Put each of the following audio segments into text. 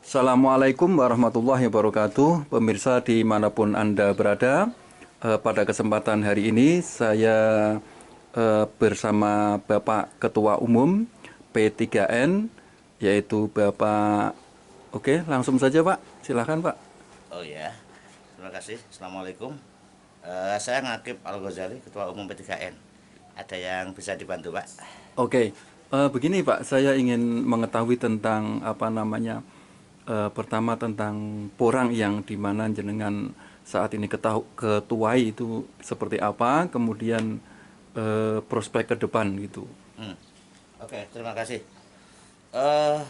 Assalamualaikum warahmatullahi wabarakatuh. Pemirsa dimanapun Anda berada, pada kesempatan hari ini saya bersama Bapak Ketua Umum P3N, yaitu Bapak... Oke, langsung saja Pak, silakan Pak. Oh ya, terima kasih. Assalamualaikum. Saya Ngakib Al-Ghazali, Ketua Umum P3N. Ada yang bisa dibantu, Pak? Oke, begini Pak, saya ingin mengetahui tentang pertama tentang porang yang dimana jenengan saat ini ketuai itu seperti apa, kemudian prospek ke depan gitu. Hmm. Oke, terima kasih.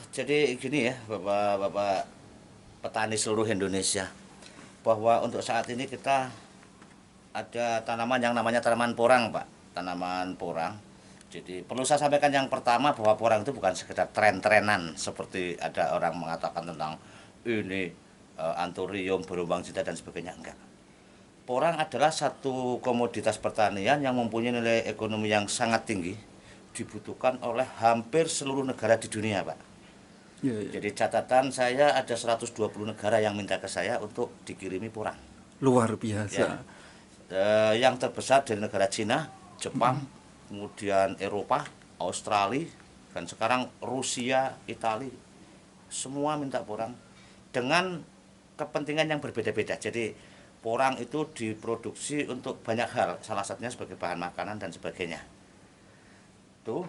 Jadi gini ya, Bapak-bapak petani seluruh Indonesia, bahwa untuk saat ini kita ada tanaman yang namanya tanaman porang, Pak. Tanaman porang. Jadi perlu saya sampaikan yang pertama bahwa porang itu bukan sekedar tren-trenan seperti ada orang mengatakan tentang ini anthurium, berumbang cinta dan sebagainya. Enggak. Porang adalah satu komoditas pertanian yang mempunyai nilai ekonomi yang sangat tinggi, dibutuhkan oleh hampir seluruh negara di dunia, Pak. Ya, ya. Jadi catatan saya ada 120 negara yang minta ke saya untuk dikirimi porang. Luar biasa. Ya. Yang terbesar dari negara Cina, Jepang, kemudian Eropa, Australia, dan sekarang Rusia, Italia, semua minta porang dengan kepentingan yang berbeda-beda. Jadi porang itu diproduksi untuk banyak hal, salah satunya sebagai bahan makanan dan sebagainya. Tuh,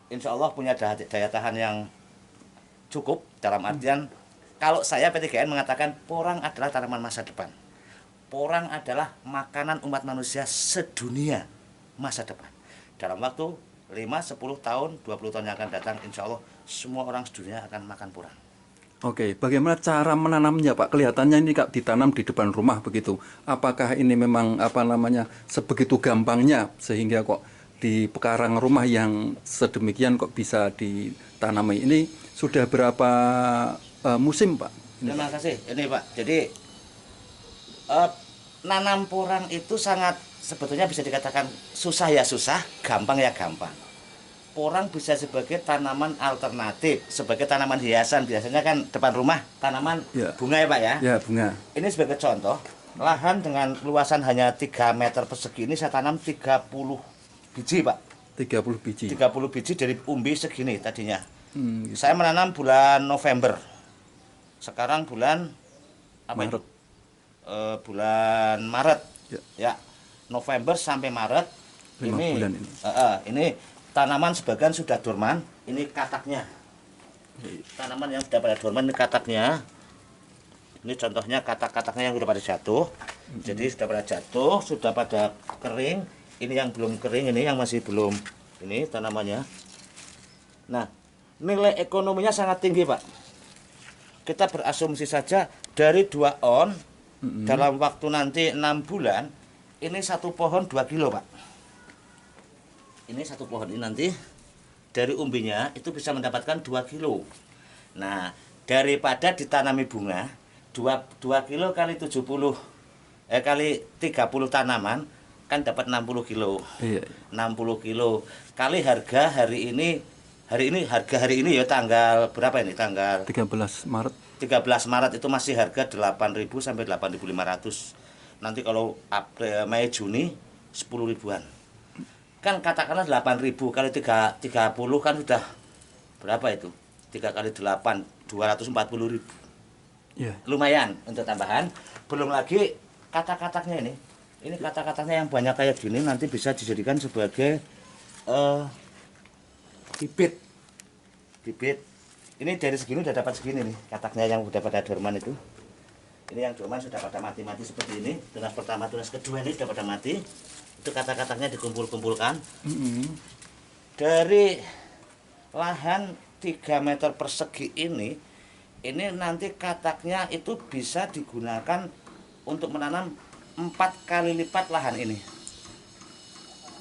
insya Allah punya daya tahan yang cukup, dalam artian kalau saya P3N mengatakan porang adalah tanaman masa depan. Porang adalah makanan umat manusia sedunia masa depan. Dalam waktu 5, 10 tahun, 20 tahun yang akan datang, insya Allah semua orang sedunia akan makan porang. Oke, bagaimana cara menanamnya Pak? Kelihatannya ini Kak ditanam di depan rumah begitu. Apakah ini memang sebegitu gampangnya sehingga kok di pekarangan rumah yang sedemikian kok bisa ditanami? Ini sudah berapa musim Pak? Terima kasih. Ini Pak, jadi nanam porang itu sangat sebetulnya bisa dikatakan susah ya susah, gampang ya gampang. Porang bisa sebagai tanaman alternatif, sebagai tanaman hiasan. Biasanya kan depan rumah tanaman Ya. bunga ya Pak ya. Ya, bunga. Ini sebagai contoh, lahan dengan luasan hanya 3 meter persegi ini saya tanam 30 biji Pak. 30 biji. 30 biji dari umbi segini tadinya. Gitu. Saya menanam bulan November. Sekarang bulan apa Maret. itu? Bulan Maret. Ya. Ya. November sampai Maret. 5 bulan ini. Ini tanaman sebagian sudah dorman, ini kataknya. Tanaman yang sudah pada dorman ini kataknya. Ini contohnya katak-kataknya yang sudah pada jatuh. Jadi sudah pada jatuh, sudah pada kering. Ini yang belum kering, ini yang masih belum. Ini tanamannya. Nah, nilai ekonominya sangat tinggi, Pak. Kita berasumsi saja dari 2 on dalam waktu nanti 6 bulan, ini satu pohon 2 kilo, Pak. Ini satu pohon ini nanti dari umbinya itu bisa mendapatkan 2 kilo. Nah, daripada ditanami bunga 2 kilo kali 70 kali 30 tanaman kan dapat 60 kilo. Iya. 60 kilo kali harga hari ini harga hari ini ya tanggal berapa ini? Tanggal 13 Maret. 13 Maret itu masih harga 8.000 sampai 8.500. Nanti kalau April, Mei, Juni 10 ribuan. Kan katakanlah 8.000 kali 30 kan sudah berapa itu? 3 kali 8 240.000. Ya. Lumayan untuk tambahan. Belum lagi kata-katanya ini. Ini kata-katanya yang banyak kayak gini nanti bisa dijadikan sebagai bibit. Bibit. Ini dari segini udah dapat segini nih kataknya yang udah pada dorman itu. Ini yang dorman sudah pada mati-mati seperti ini. Tunas pertama, tunas kedua ini sudah pada mati. Itu kata-katanya dikumpul-kumpulkan. Dari lahan 3 meter persegi ini nanti kataknya itu bisa digunakan untuk menanam 4 kali lipat lahan ini.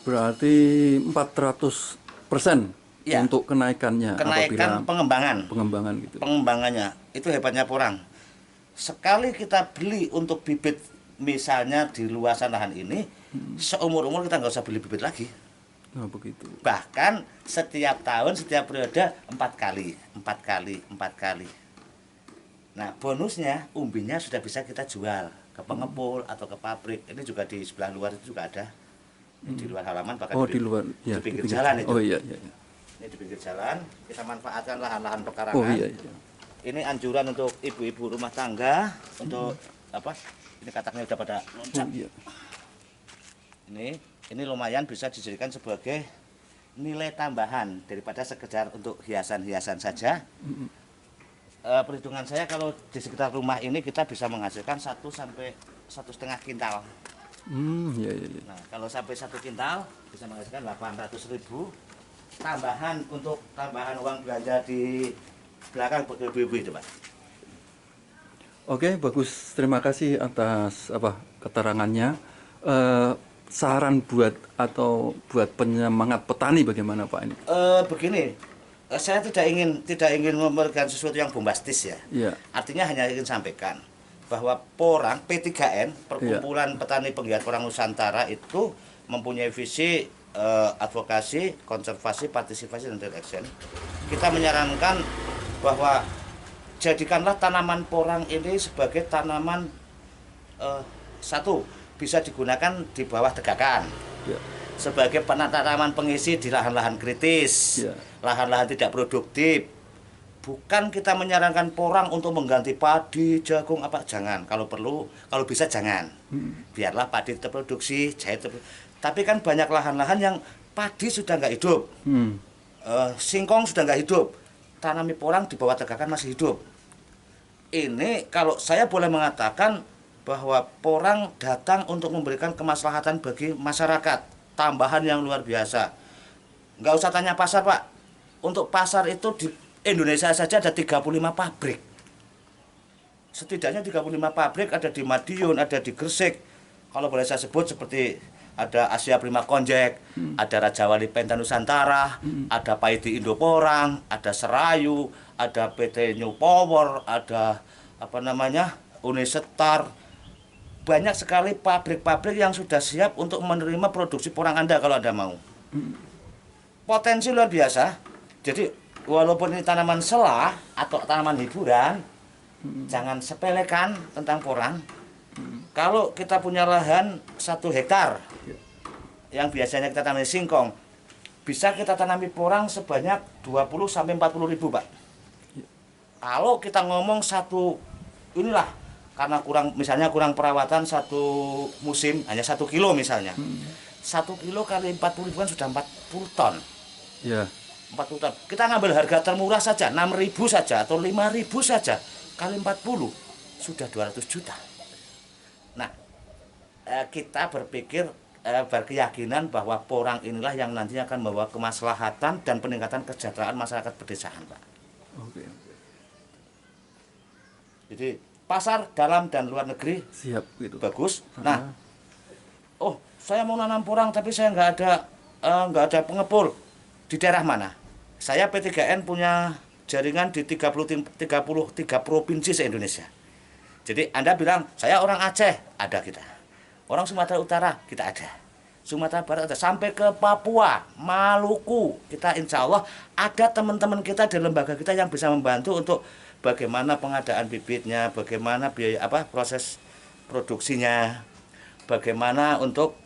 Berarti 400% Ya. untuk kenaikannya. Kenaikan pengembangan. Pengembangan gitu. Pengembangannya itu hebatnya porang. Sekali kita beli untuk bibit misalnya di luasan lahan ini, seumur-umur kita nggak usah beli bibit lagi. Nah, begitu. Bahkan setiap tahun, setiap periode 4 kali, 4 kali, 4 kali. Nah, bonusnya umbinya sudah bisa kita jual ke pengepul atau ke pabrik. Ini juga di sebelah luar itu juga ada. Ini di luar halaman, bahkan Oh, di luar. di Ya, pinggir jalan itu. Oh iya, iya. Iya. Ini di pinggir jalan, kita manfaatkan lahan-lahan pekarangan. Oh iya, iya. Ini anjuran untuk ibu-ibu rumah tangga untuk apa? Ini kataknya udah pada loncat. Oh iya. Ini lumayan bisa dijadikan sebagai nilai tambahan daripada sekedar untuk hiasan-hiasan saja. Perhitungan saya kalau di sekitar rumah ini kita bisa menghasilkan 1 sampai 1,5 kintal. Iya, iya, iya. Nah, kalau sampai 1 kintal bisa menghasilkan 800.000 tambahan untuk tambahan uang belanja di belakang ibu-ibu itu, Pak. Oke, bagus. Terima kasih atas keterangannya. Saran buat penyemangat petani bagaimana Pak ini? Begini, saya tidak ingin memberikan sesuatu yang bombastis ya. Iya. Artinya hanya ingin sampaikan bahwa Porang P3N, Perkumpulan Petani Penggiat Porang Nusantara itu mempunyai visi advokasi, konservasi, partisipasi dan trade action. Kita menyarankan bahwa jadikanlah tanaman porang ini sebagai tanaman satu bisa digunakan di bawah tegakan. Ya. Sebagai tanaman pengisi di lahan-lahan kritis, Ya. lahan-lahan tidak produktif. Bukan kita menyarankan porang untuk mengganti padi, jagung, apa, jangan. Kalau perlu, kalau bisa jangan. Biarlah padi terproduksi, jahe tapi kan banyak lahan-lahan yang padi sudah nggak hidup, singkong sudah nggak hidup, tanami porang di bawah tegakan masih hidup. Ini kalau saya boleh mengatakan bahwa porang datang untuk memberikan kemaslahatan bagi masyarakat, tambahan yang luar biasa. Nggak usah tanya pasar, Pak. Untuk pasar itu di Indonesia saja ada 35 pabrik. Setidaknya 35 pabrik ada di Madiun, ada di Gresik. Kalau boleh saya sebut seperti ada Asia Prima Konjek, ada Raja Wali Penta Nusantara, ada Paidi Indo Porang, ada Serayu, ada PT New Power, ada Unisetar. Banyak sekali pabrik-pabrik yang sudah siap untuk menerima produksi porang Anda kalau Anda mau. Potensi luar biasa. Jadi walaupun ini tanaman selah atau tanaman hiburan, jangan sepelekan tentang porang. Kalau kita punya lahan 1 hektar yang biasanya kita tanami singkong, bisa kita tanami porang sebanyak 20 sampai 40 ribu, Pak. Kalau kita ngomong inilah karena kurang perawatan 1 musim hanya 1 kilo misalnya. 1 kilo kali 40 ribu kan sudah 40 ton. Ya. 40 ton. Kita ngambil harga termurah saja 6.000 saja atau 5.000 saja kali 40 sudah 200 juta. Nah, kita berkeyakinan bahwa porang inilah yang nantinya akan membawa kemaslahatan dan peningkatan kesejahteraan masyarakat pedesaan, Pak. Oke. Jadi pasar dalam dan luar negeri Siap gitu. bagus. Nah, saya mau nanam porang tapi saya nggak ada pengepul. Di daerah mana? Saya P3N punya jaringan di 33 provinsi se-Indonesia. Jadi Anda bilang, saya orang Aceh, ada kita. Orang Sumatera Utara, kita ada. Sumatera Barat ada. Sampai ke Papua, Maluku. Kita insya Allah ada teman-teman kita di lembaga kita yang bisa membantu untuk bagaimana pengadaan bibitnya, bagaimana biaya proses produksinya, bagaimana untuk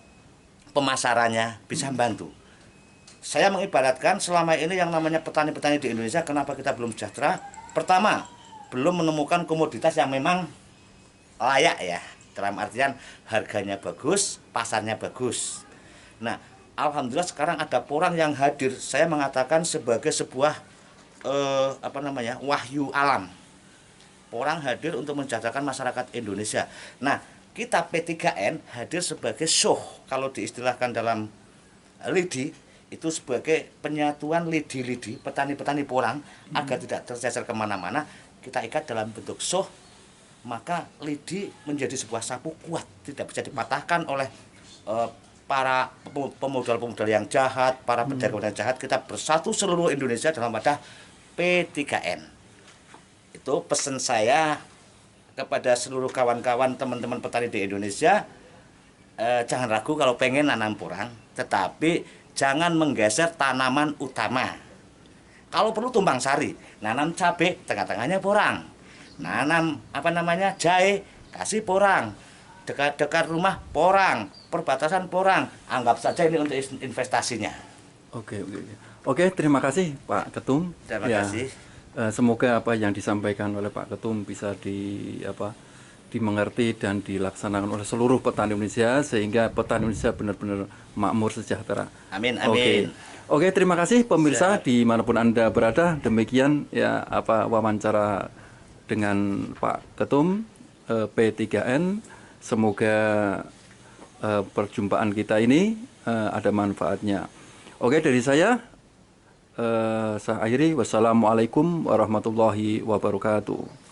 pemasarannya, bisa membantu. Saya mengibaratkan selama ini yang namanya petani-petani di Indonesia, kenapa kita belum sejahtera? Pertama, belum menemukan komoditas yang memang layak ya, dalam artian harganya bagus, pasarnya bagus. Nah, alhamdulillah sekarang ada porang yang hadir. Saya mengatakan sebagai sebuah wahyu alam. Porang hadir untuk mensejahterakan masyarakat Indonesia. Nah, kita P3N hadir sebagai show, kalau diistilahkan dalam lidi, itu sebagai penyatuan lidi-lidi petani-petani porang agar tidak tercecer kemana-mana. Kita ikat dalam bentuk show, maka lidi menjadi sebuah sapu kuat, tidak bisa dipatahkan oleh para pemodal-pemodal yang jahat, para pedagang yang jahat. Kita bersatu seluruh Indonesia dalam wadah P3N. Itu pesan saya kepada seluruh kawan-kawan teman-teman petani di Indonesia. Jangan ragu kalau pengen nanam porang, tetapi jangan menggeser tanaman utama. Kalau perlu tumbang sari, nanam cabai, tengah-tengahnya porang. nanam jahe, kasih porang. Dekat rumah porang, perbatasan porang. Anggap saja ini untuk investasinya. Oke, oke, oke. Oke, terima kasih Pak Ketum. Terima Ya, kasih. semoga apa yang disampaikan oleh Pak Ketum bisa dimengerti dan dilaksanakan oleh seluruh petani Indonesia sehingga petani Indonesia benar-benar makmur sejahtera. Amin, Oke. amin. Oke, terima kasih pemirsa Siap. dimanapun Anda berada. Demikian ya wawancara dengan Pak Ketum P3N. Semoga perjumpaan kita ini ada manfaatnya. Oke, dari saya akhiri. Wassalamualaikum warahmatullahi wabarakatuh.